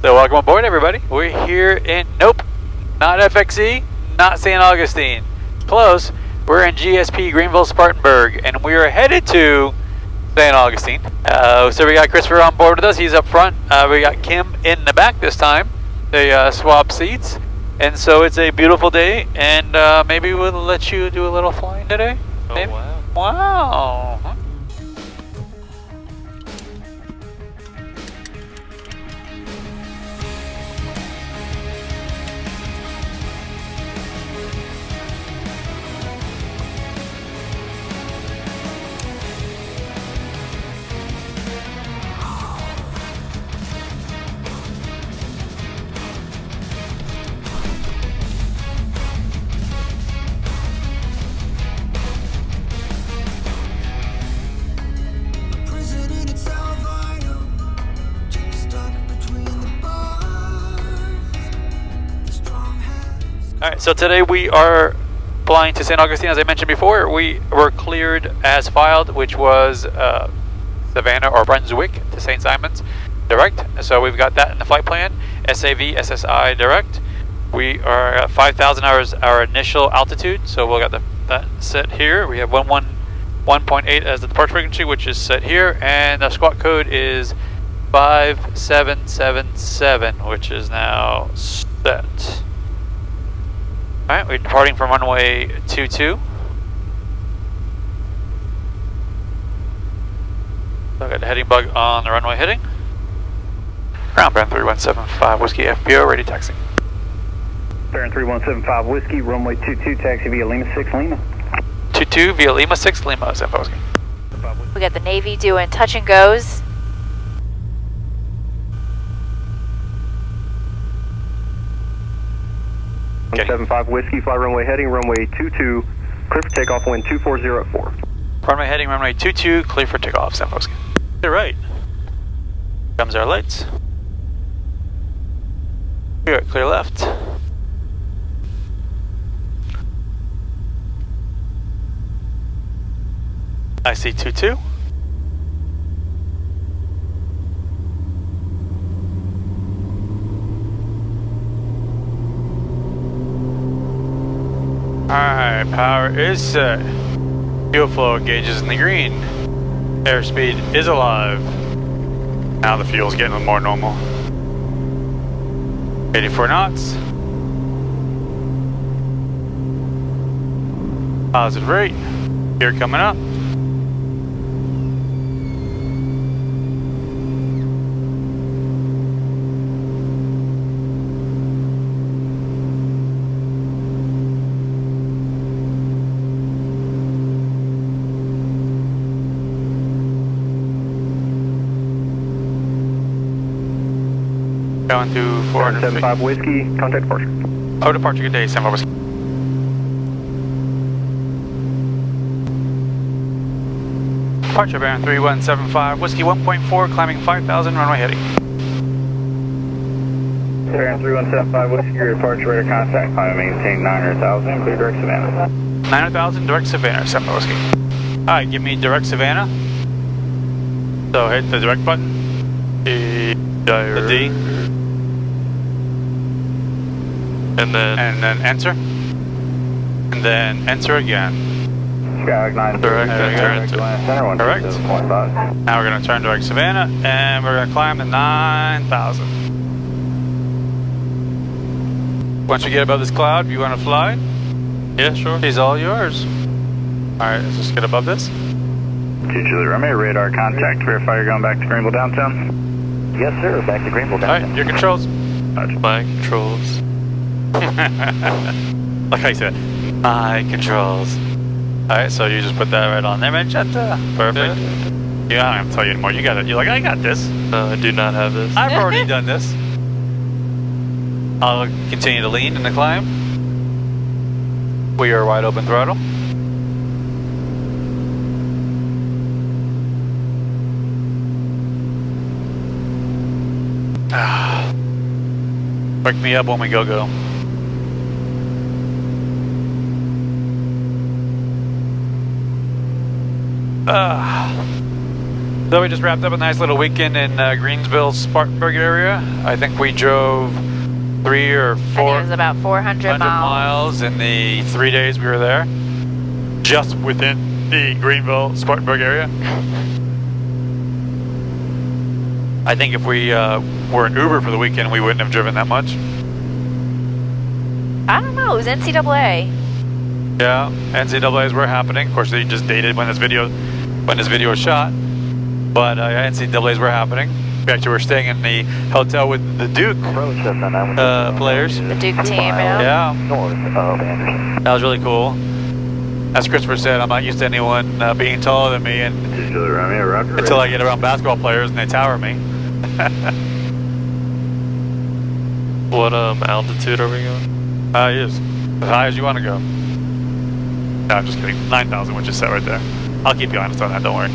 So welcome aboard, everybody. We're here in, nope, not FXE, not St. Augustine. Close. We're in GSP Greenville Spartanburg, and we are headed to St. Augustine. So we got Kristoffer on board with us. He's up front. We got Kim in the back this time. They swap seats, and so it's a beautiful day. And maybe we'll let you do a little flying today. Oh, maybe? wow. Wow. Huh? Alright, so today we are flying to St. Augustine. As I mentioned before, we were cleared as filed, which was Savannah or Brunswick to St. Simons direct. So we've got that in the flight plan. SAV, SSI direct. We are at 5,000 hours our initial altitude, so we'll got that set here. We have 1.8 as the departure frequency, which is set here, and the squawk code is 5777, which is now set. Alright, we're departing from runway 22. So I got the heading bug on the runway heading. Ground Baron 3175 Whiskey FBO, ready taxi. Baron 3175 Whiskey, runway 22, taxi via Lima 6 Lima. 22 via Lima 6 Lima, Zambo Whiskey. We got the Navy doing touch and goes. Okay. 175 Whiskey, fly runway heading, runway 22, clear for takeoff, wind 240 at 4. Runway heading, runway 22, clear for takeoff, Zambo Whiskey. Clear right. Comes our lights. Clear, clear left. IC22. Alright, power is set. Fuel flow gauges in the green. Airspeed is alive. Now the fuel's getting more normal. 84 knots. Positive rate. Gear coming up. Going to 475 Whiskey, contact departure. Oh, departure, good day, San Whiskey. Departure, Baron 3175 Whiskey 1.4, climbing 5,000, runway heading. Baron 3175 Whiskey, your departure radar contact, climb maintain 900,000, clear direct Savannah. 900,000, direct Savannah, San Whiskey. Alright, give me direct Savannah. So hit the direct button. The D. And then enter. And then enter again. Skyhawk 9 direct, Correct. Now we're going to turn direct Savannah and we're going to climb to 9,000. Once we get above this cloud, do you want to fly? Yeah, sure. He's all yours. Alright, let's just get above this. 2 Julie Romeo, radar contact. Verify you're going back to Greenville downtown. Yes, sir. Back to Greenville downtown. Alright, your controls. My controls. Like I said, my controls. Alright, so you just put that right on there, Magenta. Perfect. Yeah, I don't have to tell you anymore. You got it. You're like, I got this. I do not have this. I've already done this. I'll continue to lean in the climb. We are wide open throttle. Wake me up when we go. So we just wrapped up a nice little weekend in Greensville, Spartanburg area. I think we drove 3 or 4. I think it was about 400 miles in the 3 days we were there. Just within the Greenville, Spartanburg area. I think if we were an Uber for the weekend, we wouldn't have driven that much. I don't know, it was NCAA. Yeah, NCAAs were happening. Of course, they just dated when this video was shot. But NCAAs were happening. We actually were staying in the hotel with the Duke players. The Duke team, yeah. Yeah. That was really cool. As Kristoffer said, I'm not used to anyone being taller than me, and until I get around basketball players and they tower me. What altitude are we going? Yes, as high as you want to go. No, I'm just kidding. 9,000, which is set right there. I'll keep you honest on that. Don't worry.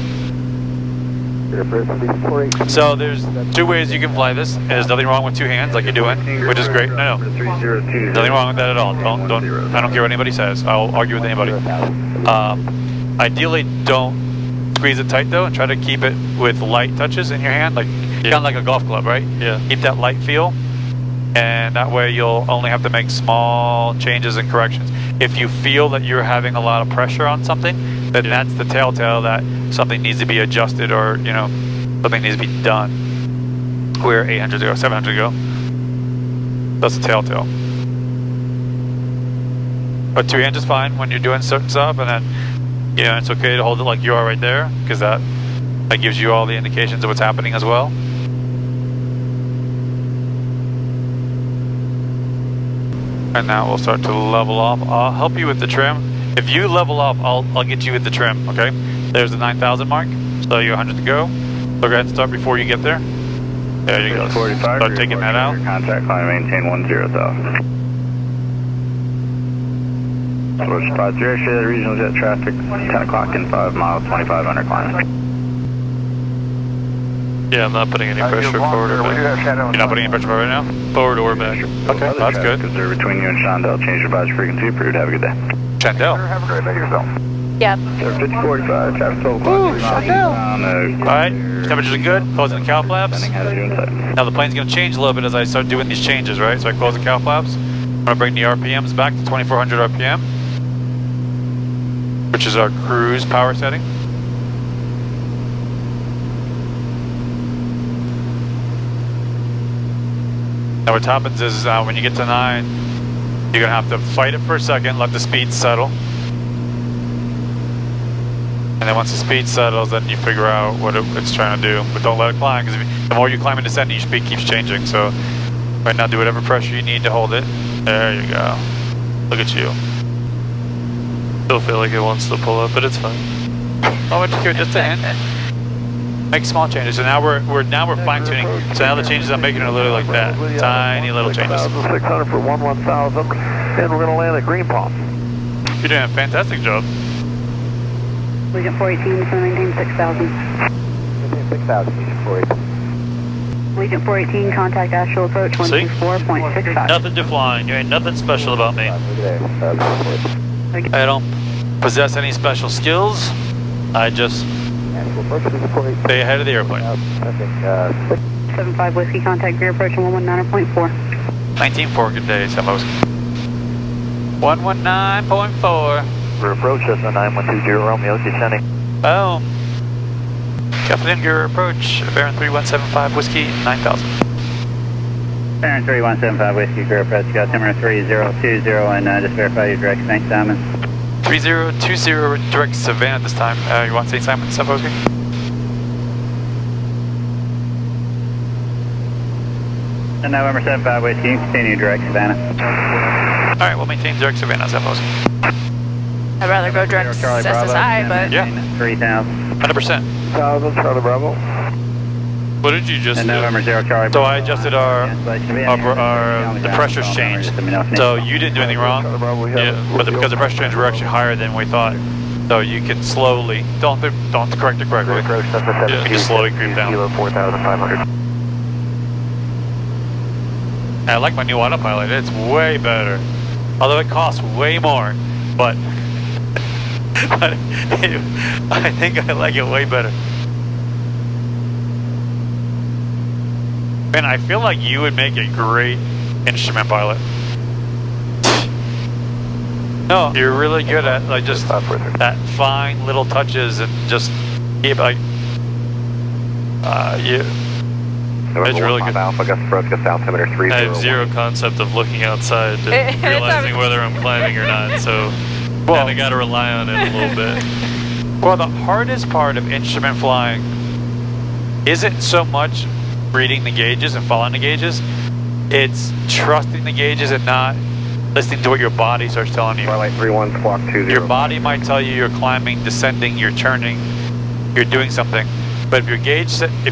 So there's 2 ways you can fly this. There's nothing wrong with 2 hands like you're doing, which is great. No, nothing wrong with that at all. Don't. I don't care what anybody says. I'll argue with anybody. Ideally, don't squeeze it tight though, and try to keep it with light touches in your hand, like kind of like a golf club, right? Yeah. Keep that light feel, and that way you'll only have to make small changes and corrections. If you feel that you're having a lot of pressure on something, then that's the telltale that something needs to be adjusted, or something needs to be done. Where 800 to go, 700 to go. That's the telltale. But 2 hands is fine when you're doing certain stuff, and then it's okay to hold it like you are right there, because that gives you all the indications of what's happening as well. And now we'll start to level off. I'll help you with the trim. If you level off, I'll get you with the trim, okay? There's the 9,000 mark, so you're 100 to go. So go ahead and start before you get there. There you go. 45, start taking that out. Contact line, maintain 10,000. Switch spot 0, share regional jet traffic, 10 o'clock in 5 miles, 2,500 climb. Yeah, I'm not putting any pressure forward or back. You're not putting any pressure forward right now? Forward or back. Okay, that's good. Because they're between you and Shondell. Change your badge frequency. Approved. Have a good day. Chandel. Have a great day yourself. Yep. 5045, traffic 12 Ooh, Chandel. Alright, temperatures are good. Closing the cow flaps. Now the plane's going to change a little bit as I start doing these changes, right? So I close the cow flaps. I'm going to bring the RPMs back to 2,400 RPM, which is our cruise power setting. Now what happens is when you get to 9, you're going to have to fight it for a second, let the speed settle. And then once the speed settles, then you figure out what it's trying to do. But don't let it climb, because the more you climb and descend, your speed keeps changing. So right now, do whatever pressure you need to hold it. There you go. Look at you. Still feel like it wants to pull up, but it's fine. Oh, just a hint. Make small changes. So now we're fine tuning. So now the changes I'm making are literally like that, tiny little changes. 600 for 1,000, and we're going to land at Green Palm. You're doing a fantastic job. Legion 418 for maintain 6,000. Maintain 6,000, Legion 418. Legion 418, contact actual approach 124.65. Nothing to flying. You ain't nothing special about me. I don't possess any special skills. I just stay ahead of the airplane. 75 Whiskey, contact gear approach 119.4. 19.4, good day, Sam Whiskey. 119.4. Rear approach, Cessna 9120 Romeo, descending. Boom. Captain gear approach, Baron 3175 Whiskey, 9,000. Baron 3175 Whiskey, gear approach, got altimeter 3020, and just verify your direct St. Simon. 3020 direct Savannah this time. You want St. Simon, Sam Whiskey? And November 75 Whiskey, you can continue direct Savannah. Alright, we'll maintain direct Savannah, Sam Whiskey. I'd rather go direct SSI, but... Yeah. 3,000. 100%. 1,000, Charlie Bravo. What did you just And do? November 0 Charlie. So I adjusted the pressures changed. So you didn't do anything wrong. Yeah. But because the pressure change were actually higher than we thought. So you can slowly, don't correct it correctly. Approach, Cessna You can slowly creep down. Kilo 4,500. I like my new autopilot, it's way better. Although it costs way more, but I think I like it way better. Man, I feel like you would make a great instrument pilot. No, you're really good at like just that fine little touches and just keep like you. It's really good. Alpha, Gus approach, Gus altimeter 301. I have zero concept of looking outside and realizing whether I'm climbing or not, so kind of got to rely on it a little bit. Well, the hardest part of instrument flying isn't so much reading the gauges and following the gauges. It's trusting the gauges and not listening to what your body starts telling you. ForeFlight 31, squawk 20. Your body might tell you you're climbing, descending, you're turning, you're doing something. But if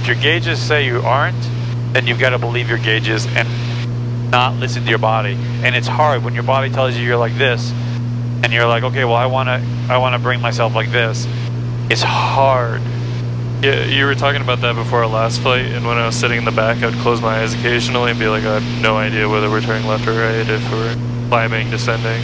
your gauges say you aren't, then you've got to believe your gauges and not listen to your body. And it's hard when your body tells you you're like this, and you're like, okay, well, I wanna bring myself like this. It's hard. Yeah, you were talking about that before our last flight, and when I was sitting in the back, I'd close my eyes occasionally and be like, I have no idea whether we're turning left or right, if we're climbing, descending.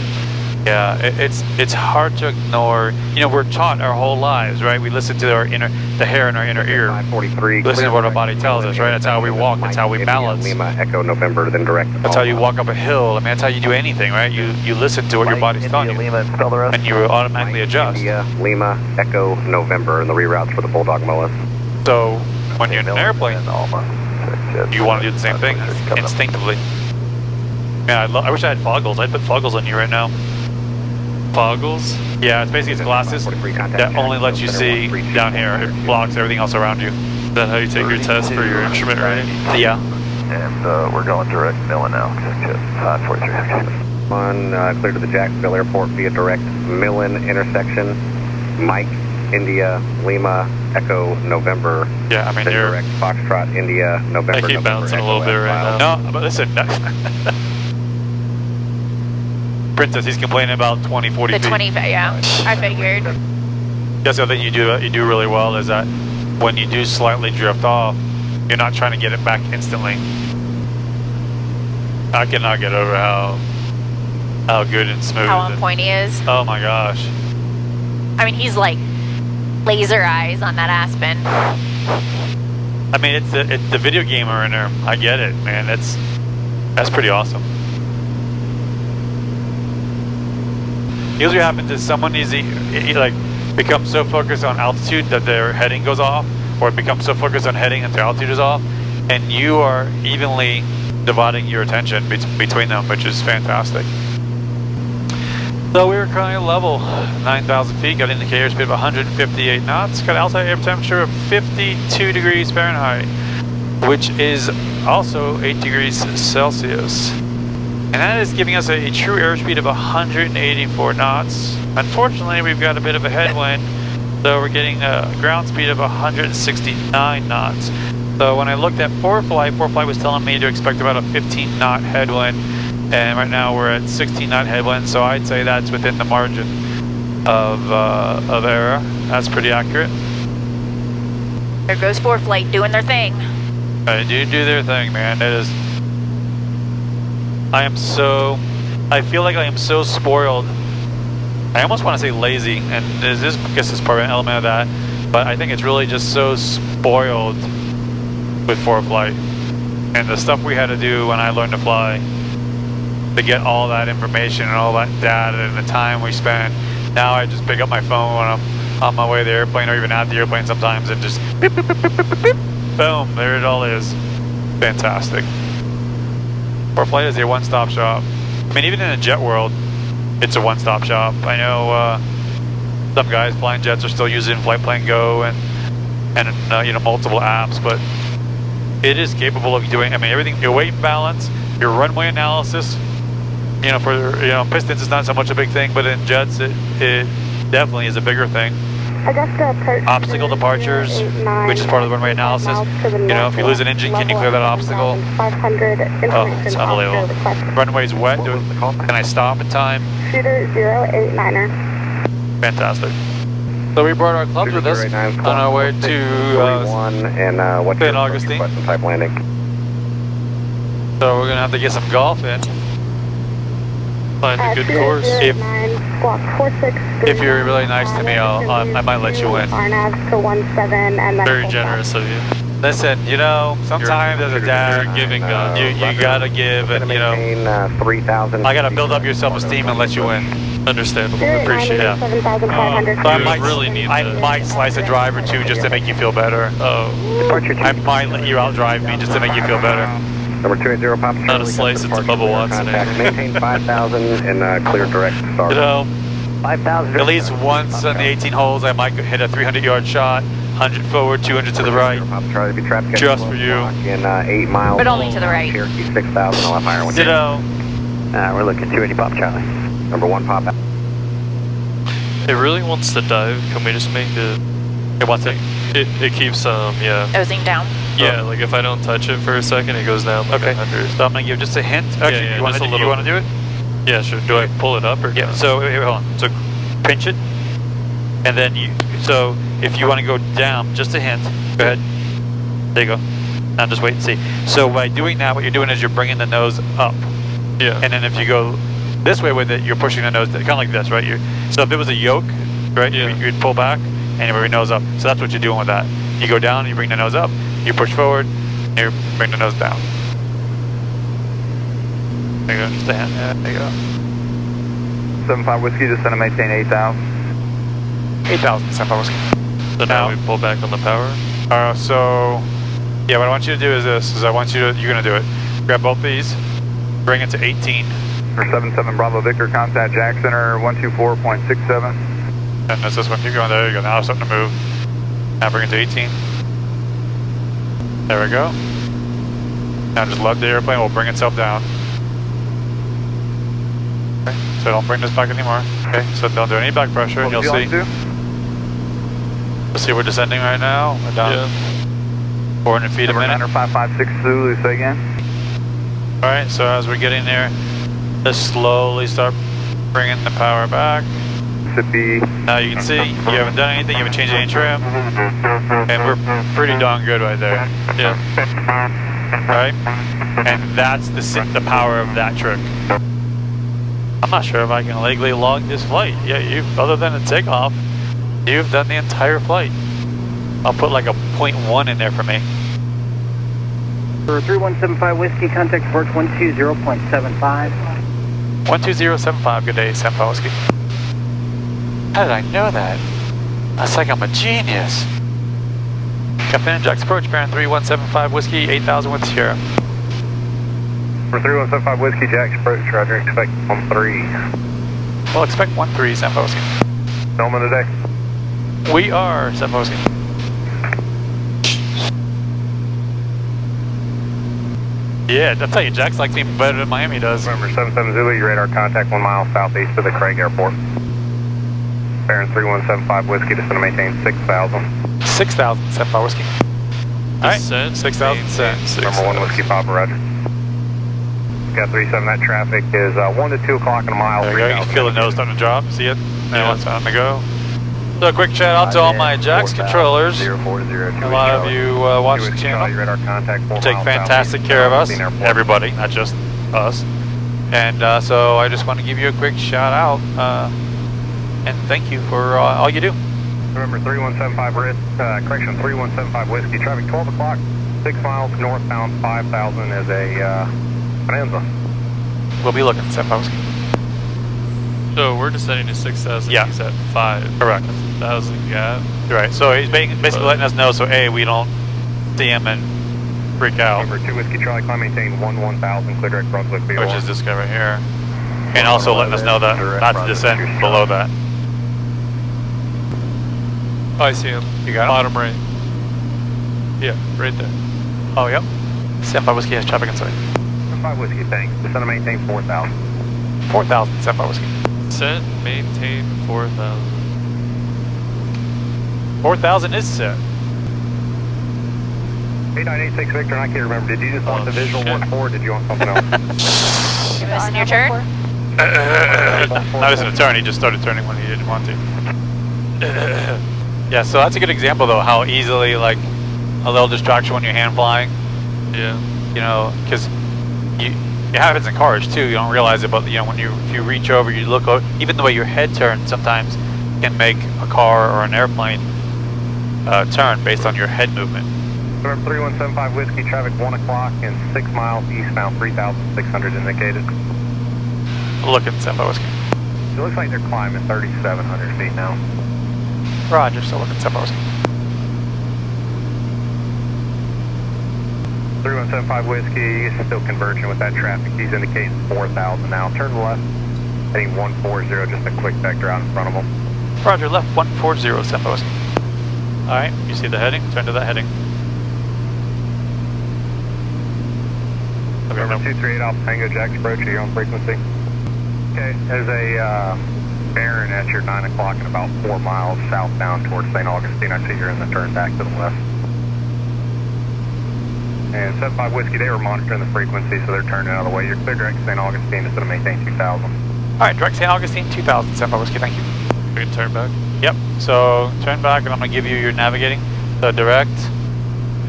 Yeah, it's hard to ignore. You know, we're taught our whole lives, right? We listen to the hair in our inner ear. 543. Listen to what our body tells us, right? That's how we walk. That's how we balance. Lima, Echo, November, then direct. That's how you walk up a hill. I mean, that's how you do anything, right? You listen to what your body's telling you, Lima, spell the rest. and you automatically adjust. India, Lima, Echo, November, and the reroutes for the Bulldog Mullis. So when you're in an airplane, you want to do the same thing instinctively. Man, I wish I had foggles. I'd put foggles on you right now. Foggles? Yeah, it's basically glasses that only lets you see down here. It blocks everything else around you. Is that how you take your test for your instrument rating? Yeah. And we're going direct Millen now. 543. On clear to the Jacksonville Airport via direct Millen intersection. Mike, India, Lima, Echo, November. Yeah, I mean, then you're... direct Foxtrot, India, November. I keep November, bouncing a Echo, little bit right now. No, but listen. Princess, he's complaining about 20, 40 The feet. 20, yeah, I figured. That's the other thing you do really well is that when you do slightly drift off, you're not trying to get it back instantly. I cannot get over how good and smooth. How on point he is. Oh my gosh. I mean, he's like laser eyes on that Aspen. I mean, it's the video gamer in there. I get it, man. That's pretty awesome. Usually what happens is someone becomes so focused on altitude that their heading goes off, or becomes so focused on heading that their altitude is off, and you are evenly dividing your attention between them, which is fantastic. So we were currently level 9,000 feet, got indicator speed of 158 knots, got outside air temperature of 52 degrees Fahrenheit, which is also 8 degrees Celsius. And that is giving us a true airspeed of 184 knots. Unfortunately, we've got a bit of a headwind, so we're getting a ground speed of 169 knots. So when I looked at ForeFlight was telling me to expect about a 15 knot headwind, and right now we're at 16 knot headwind, so I'd say that's within the margin of error. That's pretty accurate. There goes ForeFlight doing their thing. They do their thing, man. It is. I feel like I am so spoiled. I almost want to say lazy, and I guess it's part of an element of that, but I think it's really just so spoiled with ForeFlight and the stuff we had to do when I learned to fly to get all that information and all that data and the time we spent. Now I just pick up my phone when I'm on my way to the airplane or even at the airplane sometimes and just beep, beep, beep, beep, beep, beep. Boom, there it all is. Fantastic. ForeFlight is a one-stop shop. I mean, even in a jet world, it's a one-stop shop. I know some guys flying jets are still using Flight Plan Go and multiple apps, but it is capable of doing. I mean, everything. Your weight and balance, your runway analysis. For pistons is not so much a big thing, but in jets, it definitely is a bigger thing. Obstacle departures, which is part of the runway analysis. If you lose an engine, can you clear that obstacle? Oh, it's unbelievable. Runway's wet. Can I stop in time? Shooter 089er. Fantastic. So we brought our clubs with us on our way to St. Augustine. Type landing. So we're gonna have to get some golf in. Find a good course. If you're really nice to me, I might let you in. RNAV to 17 and then Very generous of you. Listen, you know, sometimes as a dad, You're giving God. you gotta give, and you know, Maintain 3,000. I gotta build up your self-esteem and let you win. Understandable. Appreciate it. 7,500. So I You might really need I that. might slice a drive or two just to make you feel better. Oh, I might let you outdrive me just to make you feel better. Number 280 Papa Not a Charlie, slice, it's a departure Bubba Watson. contact. Maintain 5,000 and clear direct start. You know, 5,000. at least once on the 18 holes, I might hit a 300-yard shot, 100 forward, 200 to the right. Papa Charlie, be traffic Just for you. In 8 miles. But only to the right. Cherokee 6,000, I'll have higher one. You know, We're looking 280 Papa Charlie. Number 1 Papa. it really wants to dive. Can we just make it? it wants it. It keeps yeah. Nosing down. Yeah, like if I don't touch it for a second, it goes down like Okay, 100. so I'm gonna give just a hint. Actually, yeah, you want just to a little. you want to do it? Yeah, sure. Do I pull it up or Yeah. no? So wait, hold on. So pinch it, and then you. So if you want to go down, just a hint. Go ahead. There you go. Now just wait and see. So by doing that, what you're doing is you're bringing the nose up, Yeah. and then if you go this way with it, you're pushing the nose kind of like this, right? So if it was a yoke, right, Yeah. you'd pull back and you bring your nose up. So that's what you're doing with that. You go down, you bring the nose up, you push forward, and you bring the nose down. There you go. Just a hint. Yeah, there you go. 75 Whiskey, just send a maintain 8,000. 8,000 San Whiskey. So now Now- we pull back on the power. So, yeah, what I want you to do is this, is I want you to, you're gonna do it. Grab both these, bring it to 18, For 77 Bravo Victor, contact Jack Center 124.67. and that's this one, keep going, there you go, now it's starting to move. Now bring it to 18. There we go. Now just let the airplane, will bring itself down. Okay, so don't bring this back anymore. Okay, so don't do any back pressure, and What you'll would you see. like to do? You'll see we're descending right now. We're down Yeah. 400 feet a Number minute. 9556 Zulu, say again. Alright, so as we're getting there, just slowly start bringing the power back. Mississippi. Now you can see, you haven't done anything, you haven't changed any trim, and we're pretty darn good right there, Yeah. right? And that's the power of that trick. I'm not sure if I can legally log this flight. Yeah, other than the takeoff, you've done the entire flight. I'll put like a 0.1 in there for me. For 3175 Whiskey, contact approach 120.75. 12075, good day, San Whiskey. How did I know that? That's like I'm a genius. Captain Jack's approach, bearing 3175 Whiskey, 8,000 with Sierra. For 3175 Whiskey, Jack's approach, Roger, expect 13. Well, expect 13, San Whiskey. Filming today. We are San Whiskey. Yeah, I'll tell you, Jack's likes me better than Miami does. Remember 77 Zulu, your radar contact 1 mile southeast of the Craig Airport. Bearing 3175 Whiskey, just going to maintain 6,000. 6,000 San Whiskey. Alright, Descent, 6,000 cents. Number 1 Whiskey Papa, Roger. Got 37, that traffic is 1 to 2 o'clock in a mile. There you go, you can feel the nose starting to drop, see it? Now Yeah. it's time to go. So a quick shout out to all my Jack's controllers. 0402. A lot of you watch the channel. Your radar contact 4 Take miles fantastic southeast care of us, Airport. everybody, not just us. And so I just want to give you a quick shout out and thank you for all you do. Remember 3175 risk, correction 3175 Whiskey, traffic 12 o'clock, 6 miles northbound 5,000 is a bonanza. We'll be looking, San Whiskey. So we're descending to 6,000. Yeah. He's at 5. Correct. That's 1,000 gap. Right, so he's basically letting us know so A, we don't see him and freak out, Number 2 Whiskey Charlie, climb maintain 11000, clear direct Brunswick which B1. is this guy right here. And also letting us know that not to descend below that. Oh, I see him. You got him? Bottom right. Yeah, right there. Oh, yep. San Whiskey has traffic inside. 5 Whiskey, thanks. Just going to maintain 4,000. 4,000 San Whiskey. Descent, maintain 4,000. 4,000 is set. 8986 Victor, and I can't remember, did you just want the visual shit. 1-4 or did you want something else? You're missing your turn? Not as an attorney, he just started turning when he didn't want to. Yeah, so that's a good example though, how easily like a little distraction when you're hand flying, Yeah. you know, because it happens in cars too, you don't realize it, but you know, when if you reach over, you look over, even the way your head turns sometimes can make a car or an airplane turn based on your head movement. November 3175 Whiskey, traffic 1 o'clock and 6 miles eastbound, 3,600 indicated. Look at Sembo Whiskey. It looks like they're climbing 3,700 feet now. Roger, so look at Sembo Whiskey. 3175 Whiskey is still converging with that traffic. He's indicating 4,000 now. Turn left, heading 140, just a quick vector out in front of him. Roger, left 140, Sembo Whiskey. Alright, you see the heading? Turn to that heading. Okay, Number 238 Alpha Tango, Jack's approach, are you on frequency? Okay, there's a Baron at your 9 o'clock and about 4 miles southbound towards St. Augustine. I see you're in the turn back to the left. And 75 Whiskey, they were monitoring the frequency, so they're turning out of the way. You're clear direct to St. Augustine, just going to maintain 2,000. Alright, direct St. Augustine, 2,000, Sembo Whiskey, thank you. We can turn back. Yep, so turn back and I'm going to give you your navigating. So direct,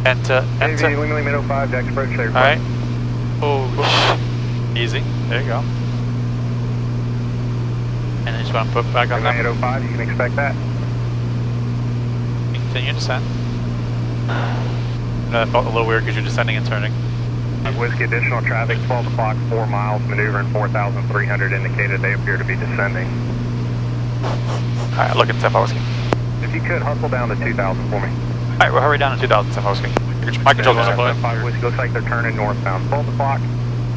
enter, enter. Lima Lima 05, Jack's approach, there. Alright. Oh, easy. There you go. And then just want to put back on Lima that. 805, you can expect that. Continue descent. That felt a little weird because you're descending and turning. Whiskey, additional traffic, 12 o'clock, 4 miles, maneuvering 4,300 indicated. They appear to be descending. Alright, look at Sembo Whiskey. If you could, hustle down to 2,000 for me. Alright, we'll hurry down to 2,000, Sembo Whiskey. My control's on the 5 Whiskey, looks like they're turning northbound. 12 o'clock,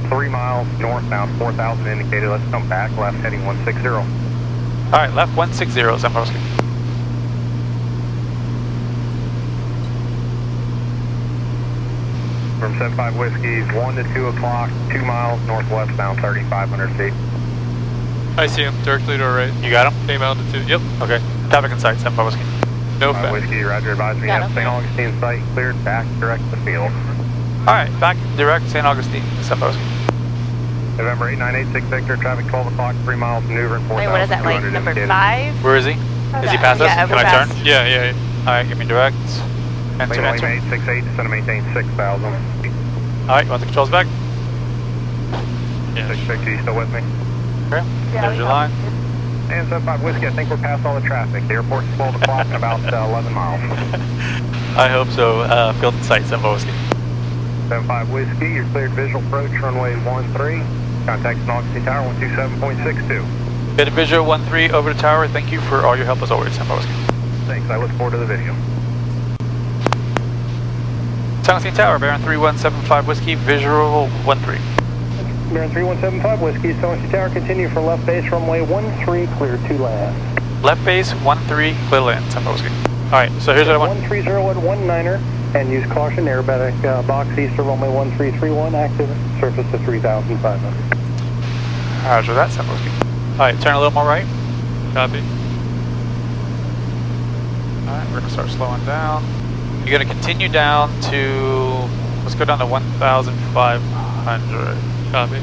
3 miles northbound, 4,000 indicated. Let's come back, left heading 160. Alright, left 160, Sembo Whiskey. From 75 Whiskey, 1 to 2 o'clock, 2 miles northwestbound, 3,500 feet. I see him, directly to our right. You got him? Same altitude, yep. Okay. Traffic in sight, Sembo Whiskey. No fat. Whiskey, Roger, advise me. Got Yes, him. St. Augustine site cleared, back direct to field. Alright, back direct St. Augustine, Sembo Whiskey. November 8986 Victor, traffic 12 o'clock, 3 miles maneuvering, 4,200 Wait, what is that, like number indicated. 5? Where is he? Is he past us? Yeah, Can we're I turn? past. Yeah. Alright, give me direct. Enter, Lima enter. 868, just going to maintain 6,000. Alright, you want the controls back? Yeah. 660, you still with me? Okay. There's your line. And 75 Whiskey, I think we're past all the traffic. The airport's 12 o'clock and about 11 miles. I hope so. Field in sight, Sembo Whiskey. 75 Whiskey, you're cleared visual approach, runway 13. Contact St. Augustine Tower, 127.62. Bit of visual 13 over the tower. Thank you for all your help as always, Sembo Whiskey. Thanks, I look forward to the video. St. Augustine Tower, Baron 3175 Whiskey, visual 13. Baron 3175 Whiskey, St. Augustine Tower, continue for left base, runway 13, clear to land. Left base 13, clear land, Sembo Whiskey. Alright, so here's what I want. 13019er, and use caution, aerobatic box east of runway 1331, active, surface to 3,500. Roger that, Sembo Whiskey. Alright, turn a little more right. Copy. Alright, we're going to start slowing down. You're going to continue down to, let's go down to 1,500. Copy.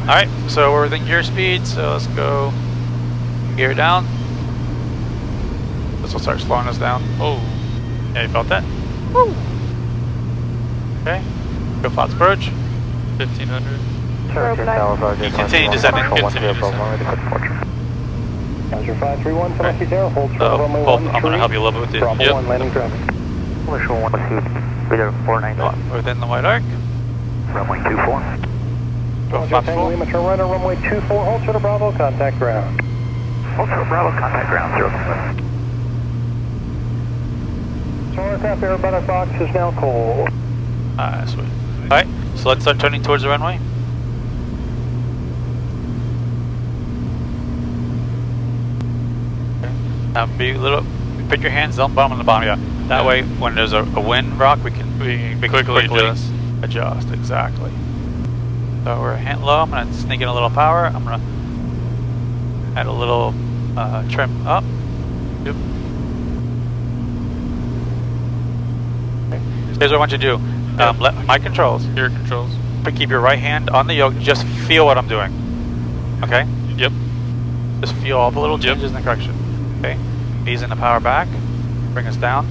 Alright, so we're within gear speed, so let's go gear down. This will start slowing us down. Oh. Yeah, you felt that? Woo! Okay, go flat approach. 1,500. You continue descending. Continue descending. Roger 531, St. Augustine Tower, hold short So, of runway I'm 13. going to help you a little bit with Bravo the, 1, landing traffic. within the white arc. Runway 24. Go Roger, flat Tango full. Lima, turn right on runway 24, hold short of Bravo, contact ground. Hold short Bravo, contact ground, 0. Solar aircraft aerobatic box is now cold. Ah, sweet. Alright, so let's start turning towards the runway. Now be a little, put your hands on the bottom, yeah. That way, when there's a wind rock, we can quickly adjust, exactly. So we're hand low, I'm going to sneak in a little power. I'm going to add a little trim up. Yep. Okay. Here's what I want you to do. Let my controls. Your controls. But keep your right hand on the yoke. Just feel what I'm doing. Okay? Yep. Just feel all the little changes in the correction. Okay? Easing the power back. Bring us down.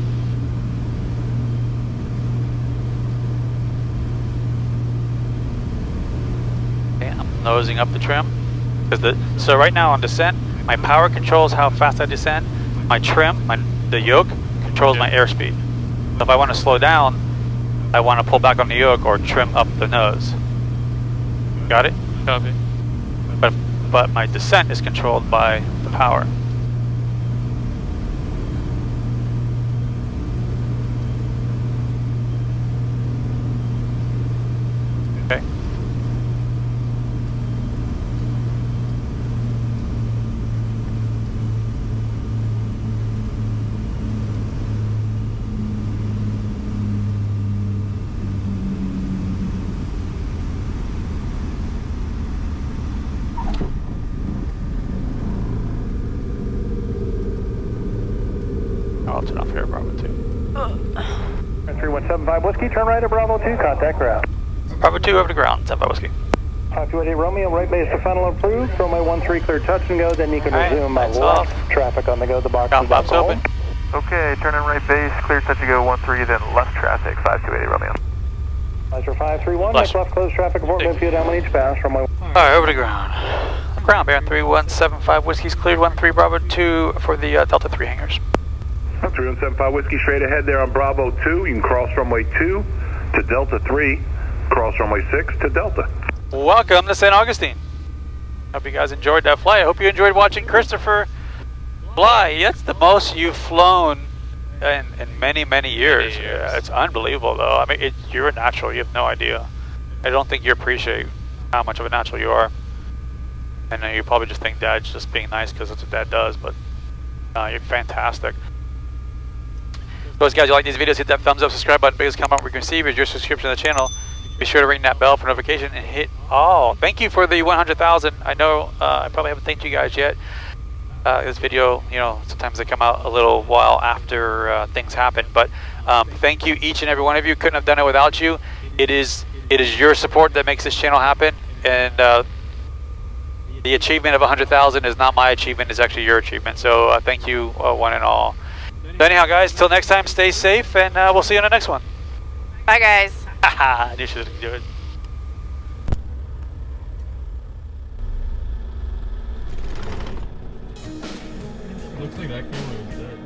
Okay, I'm nosing up the trim. So right now on descent, my power controls how fast I descend. My trim, the yoke, controls my airspeed. if I want to slow down, I want to pull back on the yoke or trim up the nose. Got it? Copy. But my descent is controlled by the power. Okay. I'll turn off here, Bravo 2. 3175 Whiskey, turn right at Bravo 2, contact ground. Bravo 2 over to ground, 75 Whiskey. 5288 Romeo, right base to final approved. Runway 13 clear touch and go, then you can All right, resume lights left off. traffic on the go. The box Ground is back flaps to open. home. Okay, turn in right base, clear touch and go 13, then left traffic, 5280 Romeo. Pleasure 531, Left. next left close traffic report, wind field down on each pass. Runway Alright, over to ground. Ground, bearing 3175 Whiskey's cleared, 13 Bravo 2 for the Delta 3 hangars. 3175 Whiskey straight ahead there on Bravo 2. You can cross runway 2 to Delta 3, cross runway 6 to Delta. Welcome to St. Augustine. Hope you guys enjoyed that flight. I hope you enjoyed watching Kristoffer fly. That's the most you've flown in many, many years. Yeah, it's unbelievable, though. I mean, you're a natural. You have no idea. I don't think you appreciate how much of a natural you are. I know you probably just think Dad's just being nice because that's what Dad does, but you're fantastic. So, guys, you like these videos, hit that thumbs up, subscribe button, biggest comment we can receive is your subscription to the channel. Be sure to ring that bell for notification and hit all. Thank you for the 100,000. I know I probably haven't thanked you guys yet. This video, you know, sometimes they come out a little while after things happen, but thank you each and every one of you. Couldn't have done it without you. It is your support that makes this channel happen, and the achievement of 100,000 is not my achievement, it's actually your achievement. So thank you one and all. So anyhow, guys, till next time, stay safe, and we'll see you on the next one. Bye, guys. Haha, I knew she was gonna do it. Looks like that camera is dead.